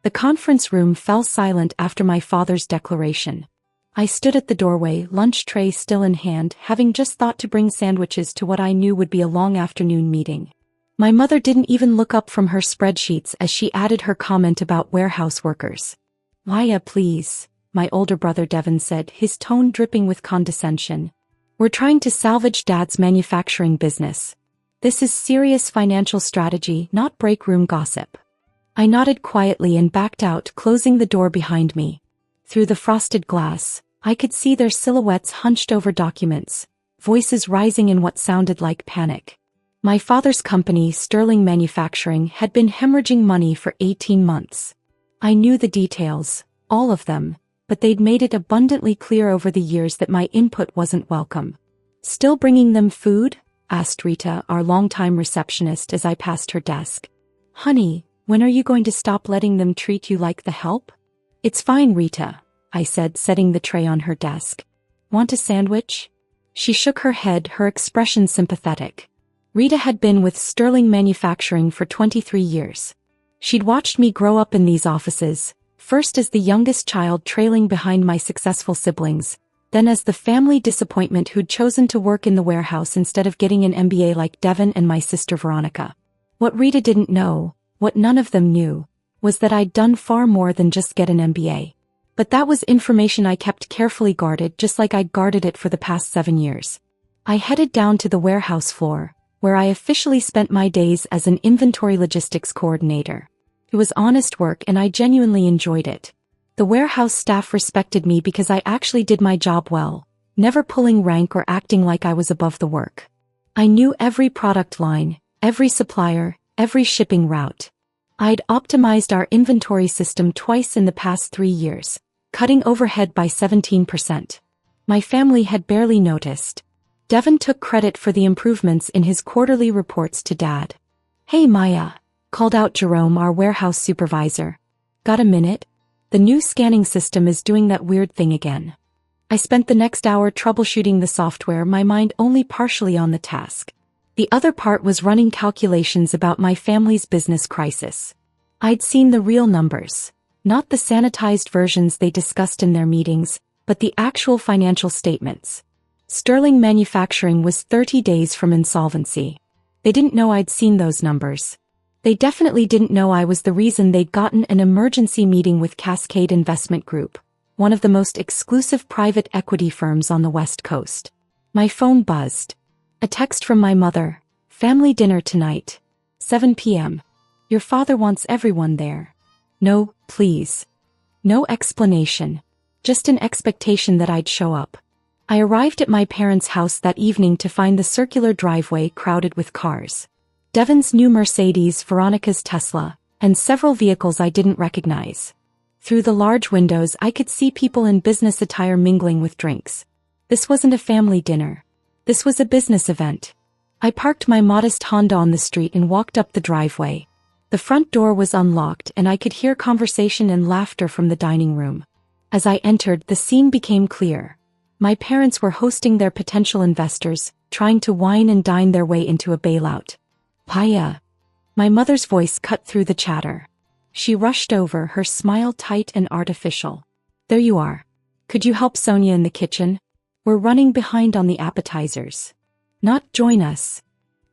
The conference room fell silent after my father's declaration. I stood at the doorway, lunch tray still in hand, having just thought to bring sandwiches to what I knew would be a long afternoon meeting. My mother didn't even look up from her spreadsheets as she added her comment about warehouse workers. "Maya, please," my older brother Devon said, his tone dripping with condescension. "We're trying to salvage Dad's manufacturing business. This is serious financial strategy, not break room gossip." I nodded quietly and backed out, closing the door behind me. Through the frosted glass, I could see their silhouettes hunched over documents, voices rising in what sounded like panic. My father's company, Sterling Manufacturing, had been hemorrhaging money for 18 months. I knew the details, all of them, but they'd made it abundantly clear over the years that my input wasn't welcome. "Still bringing them food?" asked Rita, our longtime receptionist, as I passed her desk. "Honey, when are you going to stop letting them treat you like the help?" "It's fine, Rita," I said, setting the tray on her desk. "Want a sandwich?" She shook her head, her expression sympathetic. Rita had been with Sterling Manufacturing for 23 years. She'd watched me grow up in these offices, first as the youngest child trailing behind my successful siblings, then as the family disappointment who'd chosen to work in the warehouse instead of getting an MBA like Devon and my sister Veronica. What Rita didn't know, what none of them knew, was that I'd done far more than just get an MBA. But that was information I kept carefully guarded, just like I'd guarded it for the past 7 years. I headed down to the warehouse floor, where I officially spent my days as an inventory logistics coordinator. It was honest work and I genuinely enjoyed it. The warehouse staff respected me because I actually did my job well, never pulling rank or acting like I was above the work. I knew every product line, every supplier, every shipping route. I'd optimized our inventory system twice in the past 3 years, cutting overhead by 17%. My family had barely noticed. Devon took credit for the improvements in his quarterly reports to Dad. "Hey Maya," called out Jerome, our warehouse supervisor. "Got a minute? The new scanning system is doing that weird thing again." I spent the next hour troubleshooting the software, my mind only partially on the task. The other part was running calculations about my family's business crisis. I'd seen the real numbers, not the sanitized versions they discussed in their meetings, but the actual financial statements. Sterling Manufacturing was 30 days from insolvency. They didn't know I'd seen those numbers. They definitely didn't know I was the reason they'd gotten an emergency meeting with Cascade Investment Group, one of the most exclusive private equity firms on the West Coast. My phone buzzed. A text from my mother. "Family dinner tonight. 7 p.m. Your father wants everyone there." No, please. No explanation. Just an expectation that I'd show up. I arrived at my parents' house that evening to find the circular driveway crowded with cars. Devon's new Mercedes, Veronica's Tesla, and several vehicles I didn't recognize. Through the large windows I could see people in business attire mingling with drinks. This wasn't a family dinner. This was a business event. I parked my modest Honda on the street and walked up the driveway. The front door was unlocked and I could hear conversation and laughter from the dining room. As I entered, the scene became clear. My parents were hosting their potential investors, trying to wine and dine their way into a bailout. "Paya." My mother's voice cut through the chatter. She rushed over, her smile tight and artificial. "There you are. Could you help Sonia in the kitchen? We're running behind on the appetizers." Not join us.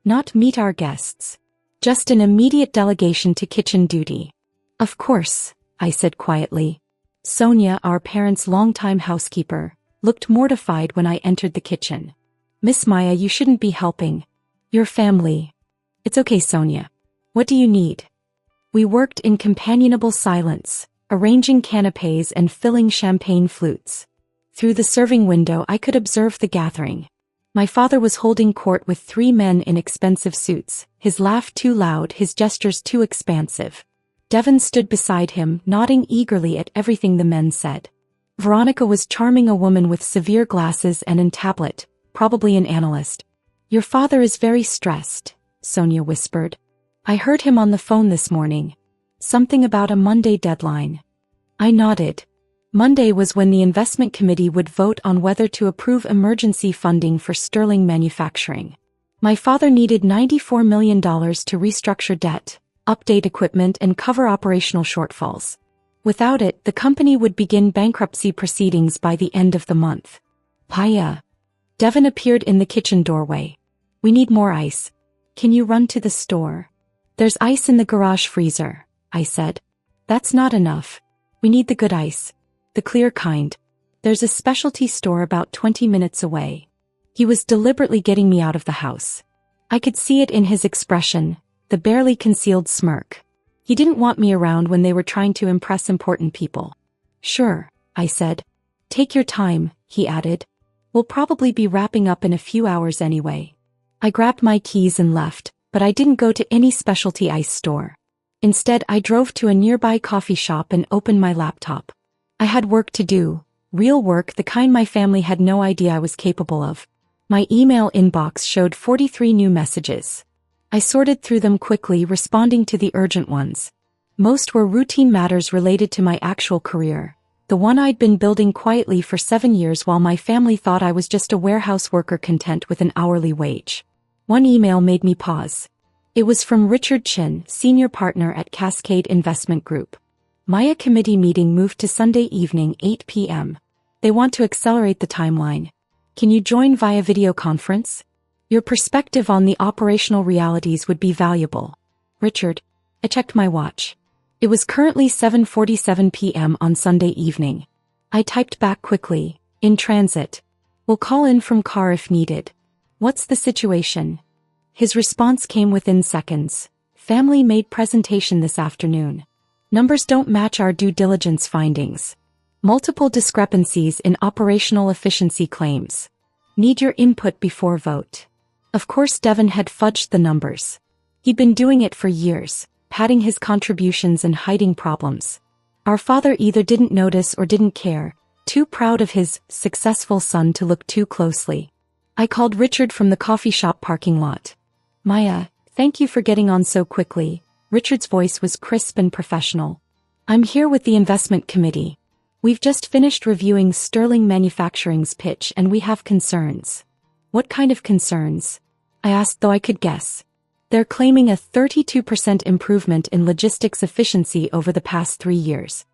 Not meet our guests. Just an immediate delegation to kitchen duty. "Of course," I said quietly. Sonia, our parents' longtime housekeeper, looked mortified when I entered the kitchen. "Miss Maya, you shouldn't be helping. Your family." "It's okay, Sonia. What do you need?" We worked in companionable silence, arranging canapes and filling champagne flutes. Through the serving window I could observe the gathering. My father was holding court with 3 men in expensive suits, his laugh too loud, his gestures too expansive. Devon stood beside him, nodding eagerly at everything the men said. Veronica was charming, a woman with severe glasses and an tablet, probably an analyst. "Your father is very stressed," Sonia whispered. "I heard him on the phone this morning. Something about a Monday deadline." I nodded. Monday was when the investment committee would vote on whether to approve emergency funding for Sterling Manufacturing. My father needed $94 million to restructure debt, update equipment and cover operational shortfalls. Without it, the company would begin bankruptcy proceedings by the end of the month. Paya. Devon appeared in the kitchen doorway. We need more ice. Can you run to the store? There's ice in the garage freezer, I said. That's not enough. We need the good ice. The clear kind. There's a specialty store about 20 minutes away. He was deliberately getting me out of the house. I could see it in his expression, the barely concealed smirk. He didn't want me around when they were trying to impress important people. Sure, I said. Take your time, he added. We'll probably be wrapping up in a few hours anyway. I grabbed my keys and left, but I didn't go to any specialty ice store. Instead, I drove to a nearby coffee shop and opened my laptop. I had work to do, real work, the kind my family had no idea I was capable of. My email inbox showed 43 new messages. I sorted through them quickly, responding to the urgent ones. Most were routine matters related to my actual career, the one I'd been building quietly for 7 years while my family thought I was just a warehouse worker content with an hourly wage. One email made me pause. It was from Richard Chin, senior partner at Cascade Investment Group. Maya committee meeting moved to Sunday evening, 8 p.m. They want to accelerate the timeline. Can you join via video conference? Your perspective on the operational realities would be valuable. Richard. I checked my watch. It was currently 7:47 p.m. on Sunday evening. I typed back quickly, in transit. We'll call in from car if needed. What's the situation? His response came within seconds. Family made presentation this afternoon. Numbers don't match our due diligence findings. Multiple discrepancies in operational efficiency claims. Need your input before vote. Of course, Devon had fudged the numbers. He'd been doing it for years, padding his contributions and hiding problems. Our father either didn't notice or didn't care, too proud of his successful son to look too closely. I called Richard from the coffee shop parking lot. Maya, thank you for getting on so quickly. Richard's voice was crisp and professional. I'm here with the investment committee. We've just finished reviewing Sterling Manufacturing's pitch and we have concerns. What kind of concerns? I asked, though I could guess. They're claiming a 32% improvement in logistics efficiency over the past 3 years,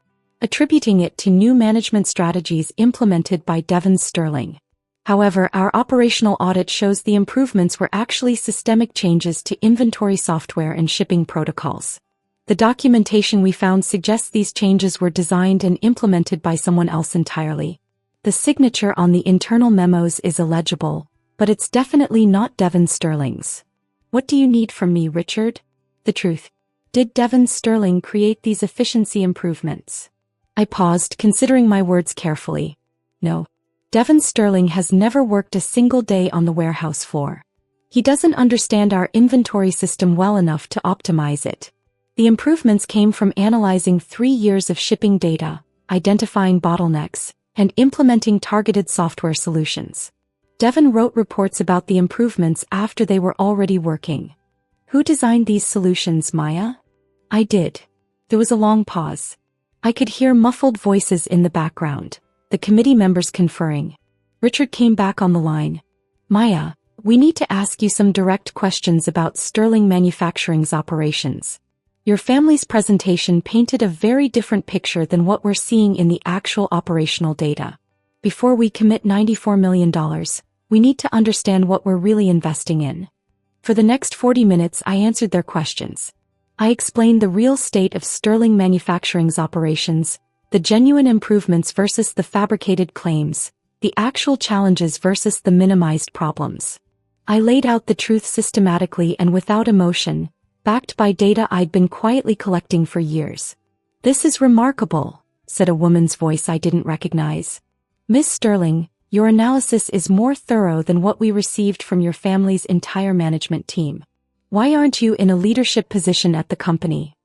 attributing it to new management strategies implemented by Devon Sterling. However, our operational audit shows the improvements were actually systemic changes to inventory software and shipping protocols. The documentation we found suggests these changes were designed and implemented by someone else entirely. The signature on the internal memos is illegible, but it's definitely not Devon Sterling's. What do you need from me, Richard? The truth. Did Devon Sterling create these efficiency improvements? I paused, considering my words carefully. No. Devon Sterling has never worked a single day on the warehouse floor. He doesn't understand our inventory system well enough to optimize it. The improvements came from analyzing 3 years of shipping data, identifying bottlenecks, and implementing targeted software solutions. Devon wrote reports about the improvements after they were already working. Who designed these solutions, Maya? I did. There was a long pause. I could hear muffled voices in the background, the committee members conferring. Richard came back on the line. Maya, we need to ask you some direct questions about Sterling Manufacturing's operations. Your family's presentation painted a very different picture than what we're seeing in the actual operational data. Before we commit $94 million, we need to understand what we're really investing in. For the next 40 minutes, I answered their questions. I explained the real state of Sterling Manufacturing's operations, the genuine improvements versus the fabricated claims, the actual challenges versus the minimized problems. I laid out the truth systematically and without emotion, backed by data I'd been quietly collecting for years. This is remarkable, said a woman's voice I didn't recognize. Miss Sterling, your analysis is more thorough than what we received from your family's entire management team. Why aren't you in a leadership position at the company?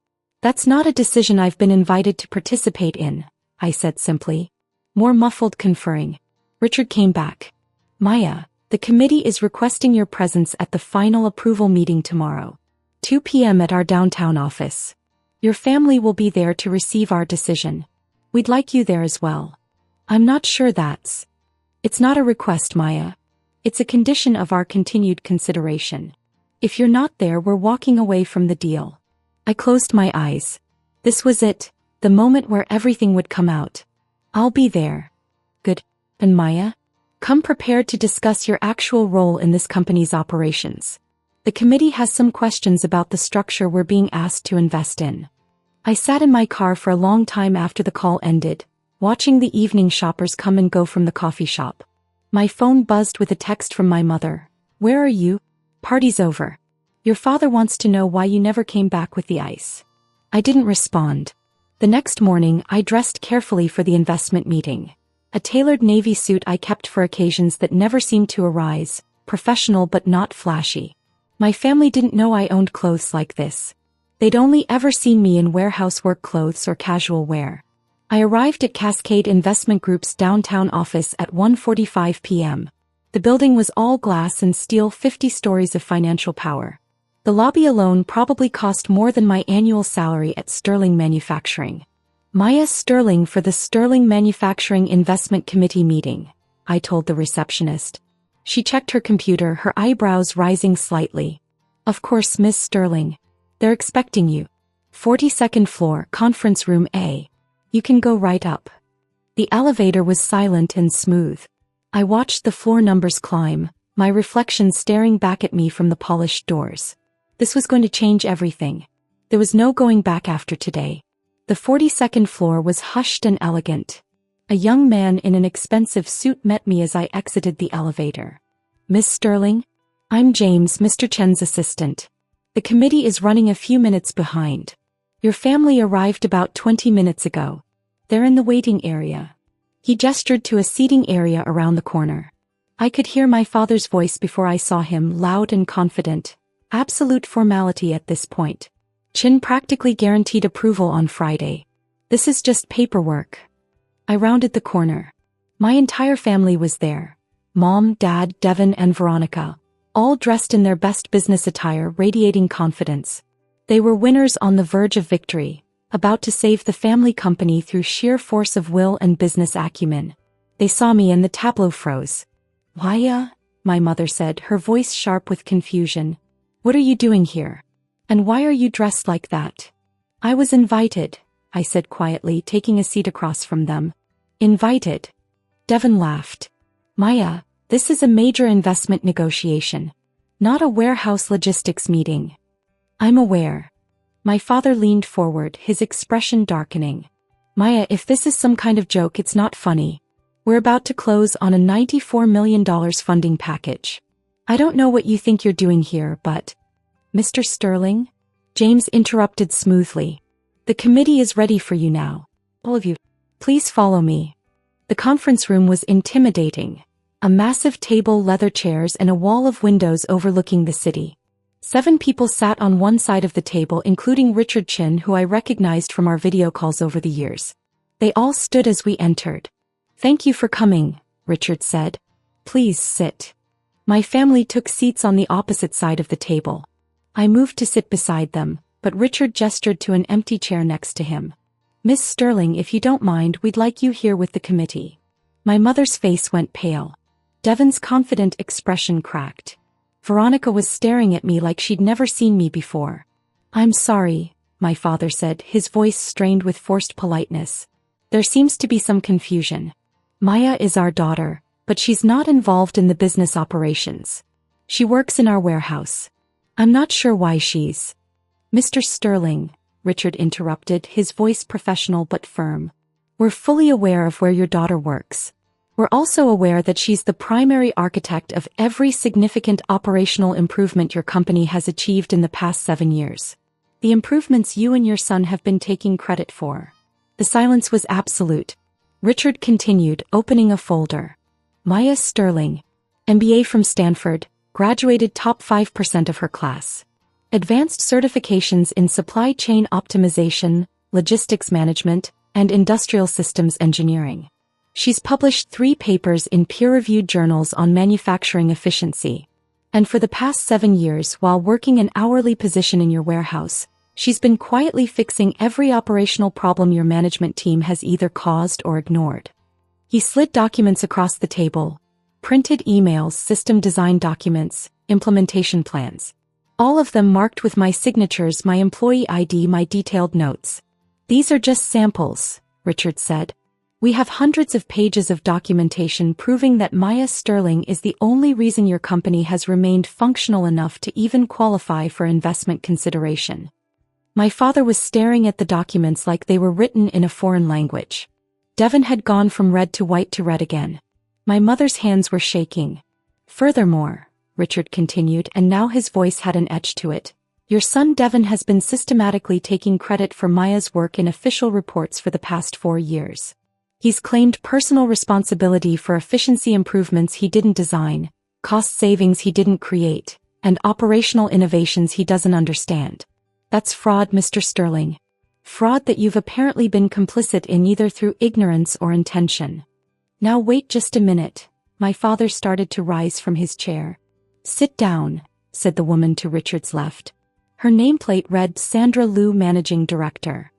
That's not a decision I've been invited to participate in, I said simply. More muffled conferring. Richard came back. Maya, the committee is requesting your presence at the final approval meeting tomorrow, 2 p.m. at our downtown office. Your family will be there to receive our decision. We'd like you there as well. I'm not sure that's... It's not a request, Maya. It's a condition of our continued consideration. If you're not there, we're walking away from the deal. I closed my eyes. This was it, the moment where everything would come out. I'll be there. Good. And Maya? Come prepared to discuss your actual role in this company's operations. The committee has some questions about the structure we're being asked to invest in. I sat in my car for a long time after the call ended, watching the evening shoppers come and go from the coffee shop. My phone buzzed with a text from my mother. Where are you? Party's over. Your father wants to know why you never came back with the ice. I didn't respond. The next morning, I dressed carefully for the investment meeting. A tailored navy suit I kept for occasions that never seemed to arise, professional but not flashy. My family didn't know I owned clothes like this. They'd only ever seen me in warehouse work clothes or casual wear. I arrived at Cascade Investment Group's downtown office at 1:45 p.m. The building was all glass and steel, 50 stories of financial power. The lobby alone probably cost more than my annual salary at Sterling Manufacturing. Maya Sterling for the Sterling Manufacturing Investment Committee meeting, I told the receptionist. She checked her computer, her eyebrows rising slightly. Of course, Miss Sterling. They're expecting you. 42nd floor, conference room A. You can go right up. The elevator was silent and smooth. I watched the floor numbers climb, my reflection staring back at me from the polished doors. This was going to change everything. There was no going back after today. The 42nd floor was hushed and elegant. A young man in an expensive suit met me as I exited the elevator. Miss Sterling? I'm James, Mr. Chen's assistant. The committee is running a few minutes behind. Your family arrived about 20 minutes ago. They're in the waiting area. He gestured to a seating area around the corner. I could hear my father's voice before I saw him, loud and confident. Absolute formality at this point. Chen practically guaranteed approval on Friday. This is just paperwork. I rounded the corner. My entire family was there. Mom, Dad, Devon, and Veronica. All dressed in their best business attire, radiating confidence. They were winners on the verge of victory, about to save the family company through sheer force of will and business acumen. They saw me and the tableau froze. Maya? My mother said, her voice sharp with confusion. What are you doing here? And why are you dressed like that? I was invited, I said quietly, taking a seat across from them. Invited? Devon laughed. Maya, this is a major investment negotiation. Not a warehouse logistics meeting. I'm aware. My father leaned forward, his expression darkening. Maya, if this is some kind of joke, it's not funny. We're about to close on a $94 million funding package. I don't know what you think you're doing here, but... Mr. Sterling? James interrupted smoothly. The committee is ready for you now. All of you. Please follow me. The conference room was intimidating. A massive table, leather chairs, and a wall of windows overlooking the city. 7 people sat on one side of the table, including Richard Chin, who I recognized from our video calls over the years. They all stood as we entered. Thank you for coming, Richard said. Please sit. My family took seats on the opposite side of the table. I moved to sit beside them, but Richard gestured to an empty chair next to him. Miss Sterling, if you don't mind, we'd like you here with the committee. My mother's face went pale. Devon's confident expression cracked. Veronica was staring at me like she'd never seen me before. I'm sorry, my father said, his voice strained with forced politeness. There seems to be some confusion. Maya is our daughter, but she's not involved in the business operations. She works in our warehouse. I'm not sure why she's... Mr. Sterling, Richard interrupted, his voice professional but firm. We're fully aware of where your daughter works. We're also aware that she's the primary architect of every significant operational improvement your company has achieved in the past 7 years. The improvements you and your son have been taking credit for. The silence was absolute. Richard continued, opening a folder. Maya Sterling, MBA from Stanford, graduated top 5% of her class. Advanced certifications in supply chain optimization, logistics management, and industrial systems engineering. She's published 3 papers in peer-reviewed journals on manufacturing efficiency. And for the past 7 years, while working an hourly position in your warehouse, she's been quietly fixing every operational problem your management team has either caused or ignored. He slid documents across the table. Printed emails, system design documents, implementation plans. All of them marked with my signatures, my employee ID, my detailed notes. These are just samples, Richard said. We have hundreds of pages of documentation proving that Maya Sterling is the only reason your company has remained functional enough to even qualify for investment consideration. My father was staring at the documents like they were written in a foreign language. Devon had gone from red to white to red again. My mother's hands were shaking. Furthermore, Richard continued, and now his voice had an edge to it, your son Devon has been systematically taking credit for Maya's work in official reports for the past 4 years. He's claimed personal responsibility for efficiency improvements he didn't design, cost savings he didn't create, and operational innovations he doesn't understand. That's fraud, Mr. Sterling. Fraud that you've apparently been complicit in either through ignorance or intention. Now wait just a minute. My father started to rise from his chair. Sit down, said the woman to Richard's left. Her nameplate read Sandra Liu, Managing Director.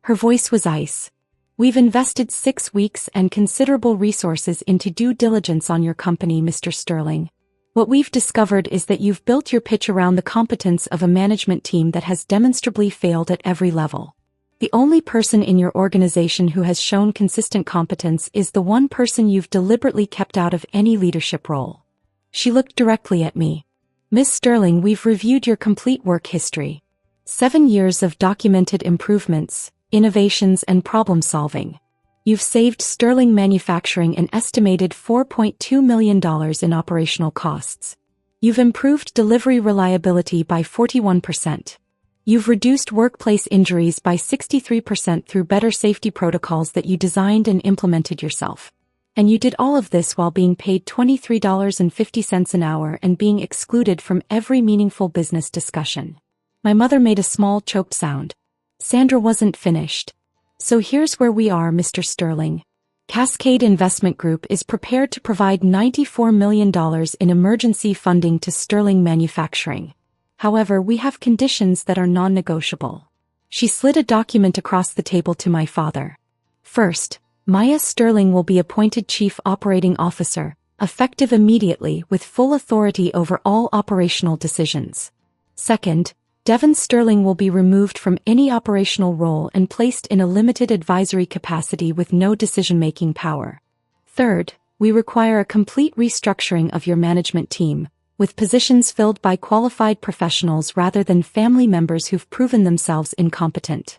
Her voice was ice. We've invested 6 weeks and considerable resources into due diligence on your company, Mr. Sterling. What we've discovered is that you've built your pitch around the competence of a management team that has demonstrably failed at every level. The only person in your organization who has shown consistent competence is the one person you've deliberately kept out of any leadership role. She looked directly at me. Miss Sterling, we've reviewed your complete work history. 7 years of documented improvements, innovations and problem solving. You've saved Sterling Manufacturing an estimated $4.2 million in operational costs. You've improved delivery reliability by 41%. You've reduced workplace injuries by 63% through better safety protocols that you designed and implemented yourself. And you did all of this while being paid $23.50 an hour and being excluded from every meaningful business discussion. My mother made a small choked sound. Sandra wasn't finished. So here's where we are, Mr. Sterling. Cascade Investment Group is prepared to provide $94 million in emergency funding to Sterling Manufacturing. However, we have conditions that are non-negotiable. She slid a document across the table to my father. First, Maya Sterling will be appointed Chief Operating Officer, effective immediately with full authority over all operational decisions. Second, Devon Sterling will be removed from any operational role and placed in a limited advisory capacity with no decision-making power. Third, we require a complete restructuring of your management team, with positions filled by qualified professionals rather than family members who've proven themselves incompetent.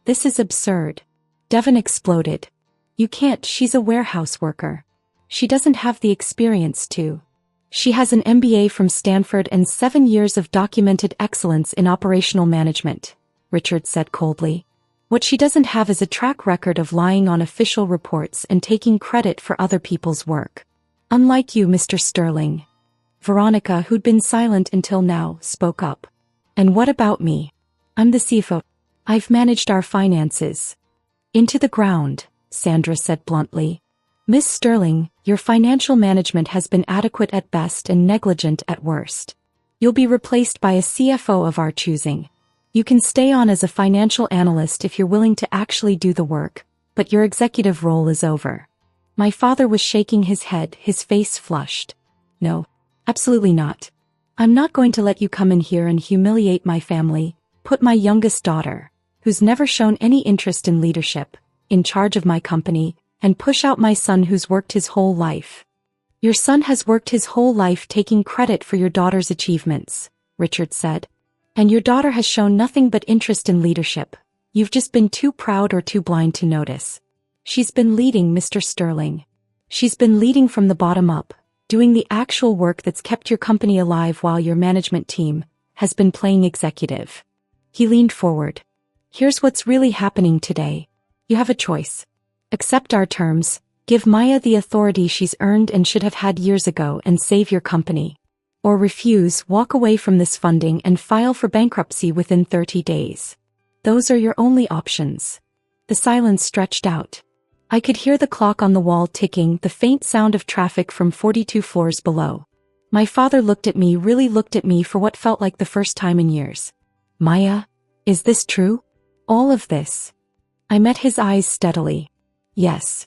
This is absurd. Devon exploded. You can't, she's a warehouse worker. She doesn't have the experience to. She has an MBA from Stanford and 7 years of documented excellence in operational management, Richard said coldly. What she doesn't have is a track record of lying on official reports and taking credit for other people's work. Unlike you, Mr. Sterling. Veronica, who'd been silent until now, spoke up. And what about me? I'm the CFO. I've managed our finances. Into the ground, Sandra said bluntly. Miss Sterling, your financial management has been adequate at best and negligent at worst. You'll be replaced by a CFO of our choosing. You can stay on as a financial analyst if you're willing to actually do the work, but your executive role is over. My father was shaking his head, his face flushed. No, absolutely not. I'm not going to let you come in here and humiliate my family, put my youngest daughter, who's never shown any interest in leadership, in charge of my company, and push out my son who's worked his whole life. Your son has worked his whole life taking credit for your daughter's achievements, Richard said. And your daughter has shown nothing but interest in leadership. You've just been too proud or too blind to notice. She's been leading, Mr. Sterling. She's been leading from the bottom up, doing the actual work that's kept your company alive while your management team has been playing executive. He leaned forward. Here's what's really happening today. You have a choice. Accept our terms, give Maya the authority she's earned and should have had years ago and save your company. Or refuse, walk away from this funding and file for bankruptcy within 30 days. Those are your only options. The silence stretched out. I could hear the clock on the wall ticking, the faint sound of traffic from 42 floors below. My father looked at me, really looked at me for what felt like the first time in years. Maya, is this true? All of this? I met his eyes steadily. Yes.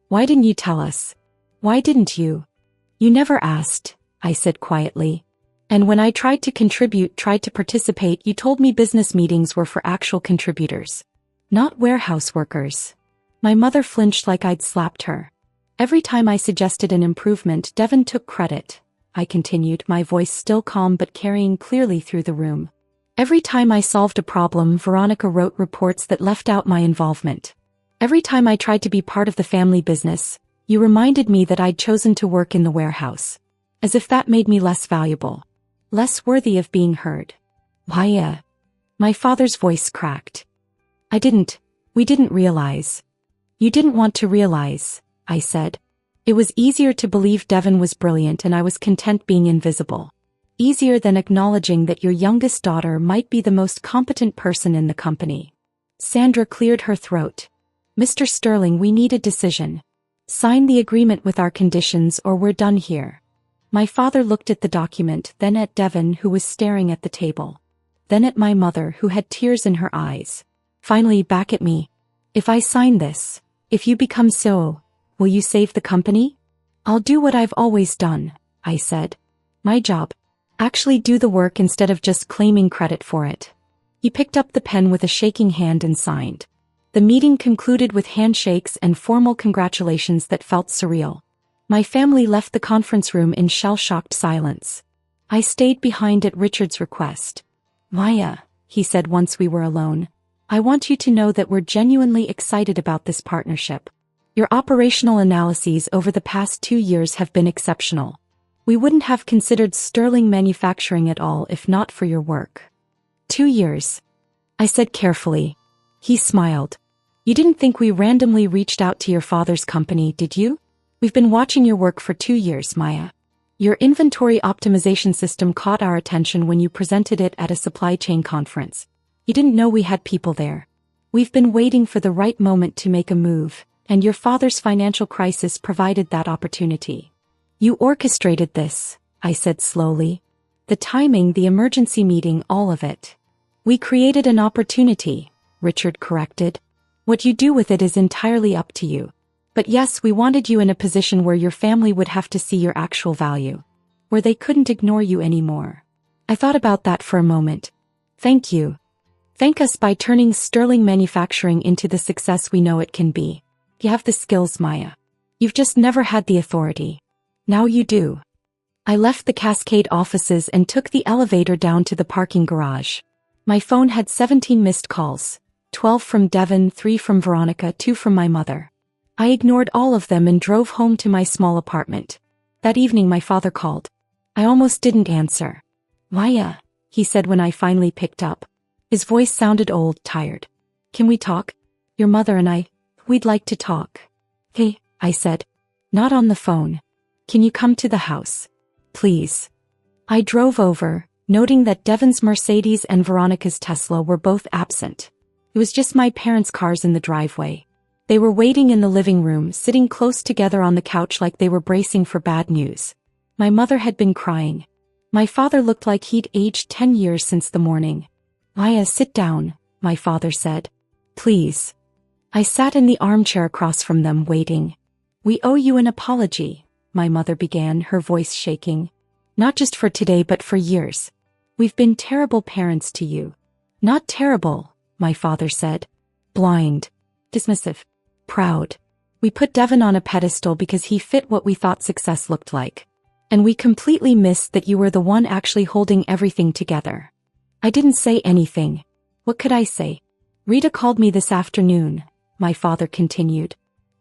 Why didn't you tell us? Why didn't you? You never asked, I said quietly. And when I tried to participate, you told me business meetings were for actual contributors, not warehouse workers. My mother flinched like I'd slapped her. Every time I suggested an improvement, Devon took credit, I continued, my voice still calm but carrying clearly through the room. Every time I solved a problem, Veronica wrote reports that left out my involvement. Every time I tried to be part of the family business, you reminded me that I'd chosen to work in the warehouse. As if that made me less valuable. Less worthy of being heard. Why? My father's voice cracked. We didn't realize. You didn't want to realize, I said. It was easier to believe Devon was brilliant and I was content being invisible. Easier than acknowledging that your youngest daughter might be the most competent person in the company. Sandra cleared her throat. Mr. Sterling, we need a decision. Sign the agreement with our conditions or we're done here. My father looked at the document, then at Devon, who was staring at the table. Then at my mother, who had tears in her eyes. Finally back at me. If I sign this, if you become CEO, will you save the company? I'll do what I've always done, I said. My job. Actually do the work instead of just claiming credit for it. He picked up the pen with a shaking hand and signed. The meeting concluded with handshakes and formal congratulations that felt surreal. My family left the conference room in shell-shocked silence. I stayed behind at Richard's request. Maya, he said once we were alone, I want you to know that we're genuinely excited about this partnership. Your operational analyses over the past 2 years have been exceptional. We wouldn't have considered Sterling Manufacturing at all if not for your work. 2 years. I said carefully. He smiled. You didn't think we randomly reached out to your father's company, did you? We've been watching your work for 2 years, Maya. Your inventory optimization system caught our attention when you presented it at a supply chain conference. You didn't know we had people there. We've been waiting for the right moment to make a move, and your father's financial crisis provided that opportunity. You orchestrated this, I said slowly. The timing, the emergency meeting, all of it. We created an opportunity, Richard corrected. What you do with it is entirely up to you. But yes, we wanted you in a position where your family would have to see your actual value. Where they couldn't ignore you anymore. I thought about that for a moment. Thank you. Thank us by turning Sterling Manufacturing into the success we know it can be. You have the skills, Maya. You've just never had the authority. Now you do. I left the Cascade offices and took the elevator down to the parking garage. My phone had 17 missed calls. 12 from Devon, 3 from Veronica, 2 from my mother. I ignored all of them and drove home to my small apartment. That evening my father called. I almost didn't answer. Maya, he said when I finally picked up. His voice sounded old, tired. Can we talk? Your mother and I, we'd like to talk. Hey, I said. Not on the phone. Can you come to the house? Please. I drove over, noting that Devon's Mercedes and Veronica's Tesla were both absent. It was just my parents' cars in the driveway. They were waiting in the living room, sitting close together on the couch like they were bracing for bad news. My mother had been crying. My father looked like he'd aged 10 years since the morning. Maya, sit down, my father said. Please. I sat in the armchair across from them, waiting. We owe you an apology, my mother began, her voice shaking. Not just for today but for years. We've been terrible parents to you. Not terrible, my father said. Blind. Dismissive. Proud. We put Devon on a pedestal because he fit what we thought success looked like. And we completely missed that you were the one actually holding everything together. I didn't say anything. What could I say? Rita called me this afternoon, my father continued.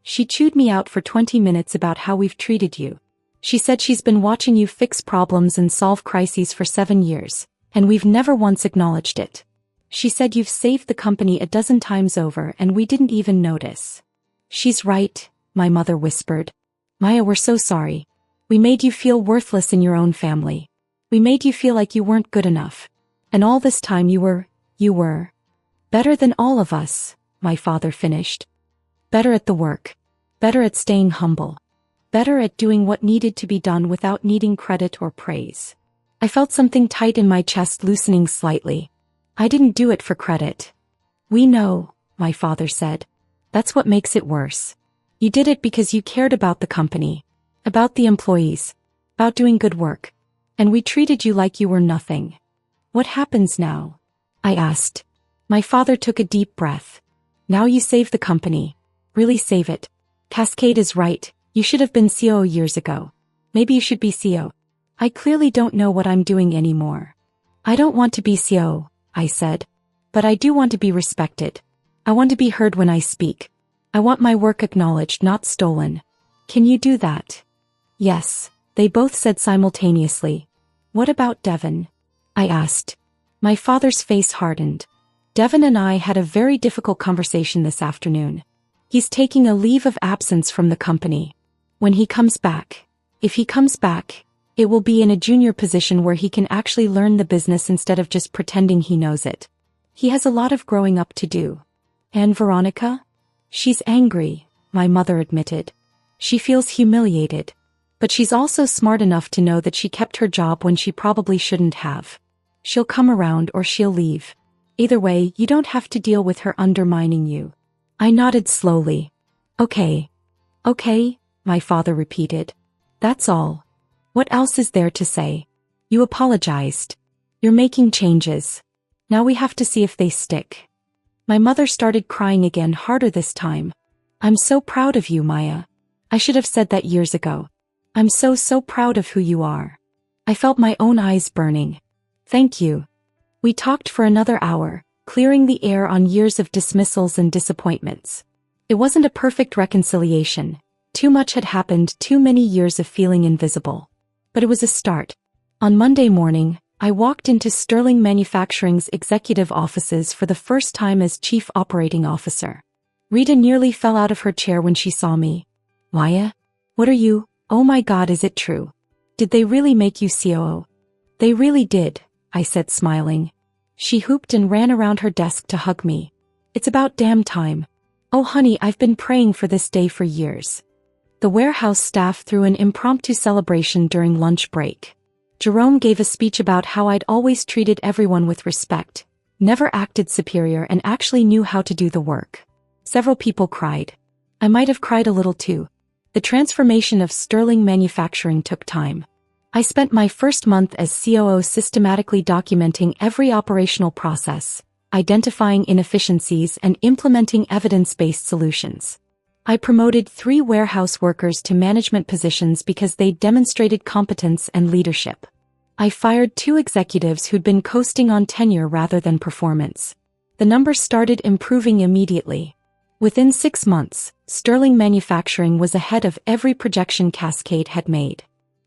She chewed me out for 20 minutes about how we've treated you. She said she's been watching you fix problems and solve crises for 7 years, and we've never once acknowledged it. She said you've saved the company a dozen times over and we didn't even notice. She's right, my mother whispered. Maya, we're so sorry. We made you feel worthless in your own family. We made you feel like you weren't good enough. And all this time you were better than all of us, my father finished. Better at the work. Better at staying humble. Better at doing what needed to be done without needing credit or praise. I felt something tight in my chest loosening slightly. I didn't do it for credit. We know, my father said. That's what makes it worse. You did it because you cared about the company. About the employees. About doing good work. And we treated you like you were nothing. What happens now? I asked. My father took a deep breath. Now you save the company. Really save it. Cascade is right, you should have been COO years ago. Maybe you should be CO. I clearly don't know what I'm doing anymore. I don't want to be CO, I said. But I do want to be respected. I want to be heard when I speak. I want my work acknowledged, not stolen. Can you do that? Yes, they both said simultaneously. What about Devon? I asked. My father's face hardened. Devon and I had a very difficult conversation this afternoon. He's taking a leave of absence from the company. When he comes back, if he comes back, it will be in a junior position where he can actually learn the business instead of just pretending he knows it. He has a lot of growing up to do. And Veronica? She's angry, my mother admitted. She feels humiliated. But she's also smart enough to know that she kept her job when she probably shouldn't have. She'll come around or she'll leave. Either way, you don't have to deal with her undermining you. I nodded slowly. Okay. Okay, my father repeated. That's all. What else is there to say? You apologized. You're making changes. Now we have to see if they stick. My mother started crying again, harder this time. I'm so proud of you, Maya. I should have said that years ago. I'm so proud of who you are. I felt my own eyes burning. Thank you. We talked for another hour, clearing the air on years of dismissals and disappointments. It wasn't a perfect reconciliation. Too much had happened, too many years of feeling invisible. But it was a start. On Monday morning, I walked into Sterling Manufacturing's executive offices for the first time as Chief Operating Officer. Rita nearly fell out of her chair when she saw me. Maya? What are you? Oh my God, is it true? Did they really make you COO? They really did, I said, smiling. She whooped and ran around her desk to hug me. It's about damn time. Oh honey, I've been praying for this day for years. The warehouse staff threw an impromptu celebration during lunch break. Jerome gave a speech about how I'd always treated everyone with respect, never acted superior, and actually knew how to do the work. Several people cried. I might have cried a little too. The transformation of Sterling Manufacturing took time. I spent my first month as COO systematically documenting every operational process, identifying inefficiencies, and implementing evidence-based solutions. I promoted 3 warehouse workers to management positions because they demonstrated competence and leadership. I fired 2 executives who'd been coasting on tenure rather than performance. The numbers started improving immediately. Within 6 months, Sterling Manufacturing was ahead of every projection Cascade had made.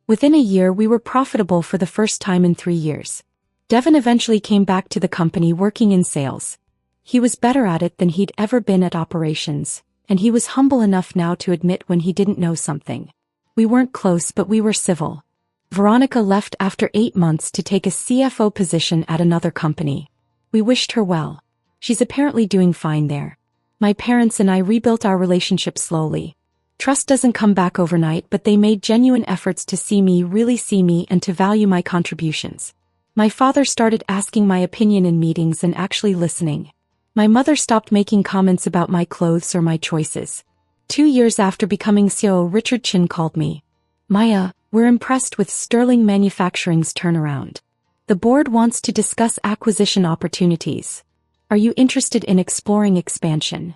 Within a year, we were profitable for the first time in 3 years. Devon eventually came back to the company working in sales. He was better at it than he'd ever been at operations, and he was humble enough now to admit when he didn't know something. We weren't close, but we were civil. Veronica left after 8 months to take a CFO position at another company. We wished her well. She's apparently doing fine there. My parents and I rebuilt our relationship slowly. Trust doesn't come back overnight, but they made genuine efforts to see me, really see me, and to value my contributions. My father started asking my opinion in meetings and actually listening. My mother stopped making comments about my clothes or my choices. 2 years after becoming COO, Richard Chin called me. Maya, we're impressed with Sterling Manufacturing's turnaround. The board wants to discuss acquisition opportunities. Are you interested in exploring expansion?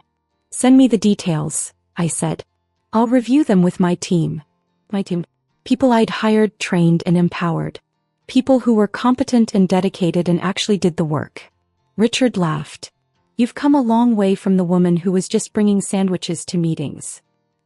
Send me the details, I said. I'll review them with my team. People I'd hired, trained, and empowered. People who were competent and dedicated and actually did the work. Richard laughed. You've come a long way from the woman who was just bringing sandwiches to meetings.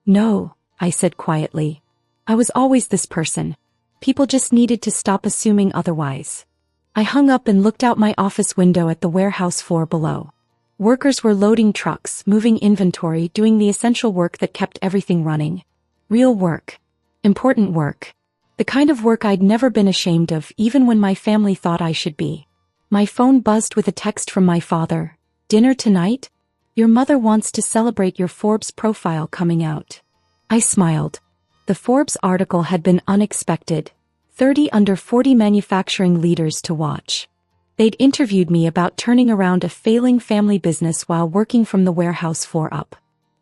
No, I said quietly. I was always this person. People just needed to stop assuming otherwise. I hung up and looked out my office window at the warehouse floor below. Workers were loading trucks, moving inventory, doing the essential work that kept everything running. Real work. Important work. The kind of work I'd never been ashamed of, even when my family thought I should be. My phone buzzed with a text from my father. Dinner tonight? Your mother wants to celebrate your Forbes profile coming out. I smiled. The Forbes article had been unexpected. 30 under 40 manufacturing leaders to watch. They'd interviewed me about turning around a failing family business while working from the warehouse floor up.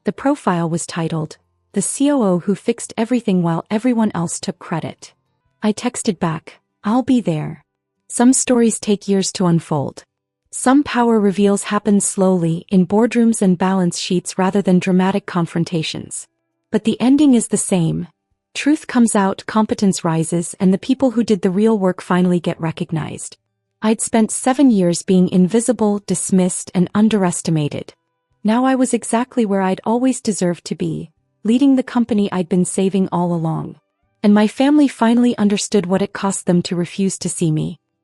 The profile was titled, "The COO Who Fixed Everything While Everyone Else Took Credit." I texted back, I'll be there. Some stories take years to unfold. Some power reveals happen slowly in boardrooms and balance sheets rather than dramatic confrontations. But the ending is the same. Truth comes out, competence rises, and the people who did the real work finally get recognized. I'd spent 7 years being invisible, dismissed, and underestimated. Now I was exactly where I'd always deserved to be, leading the company I'd been saving all along. And my family finally understood what it cost them to refuse to see me.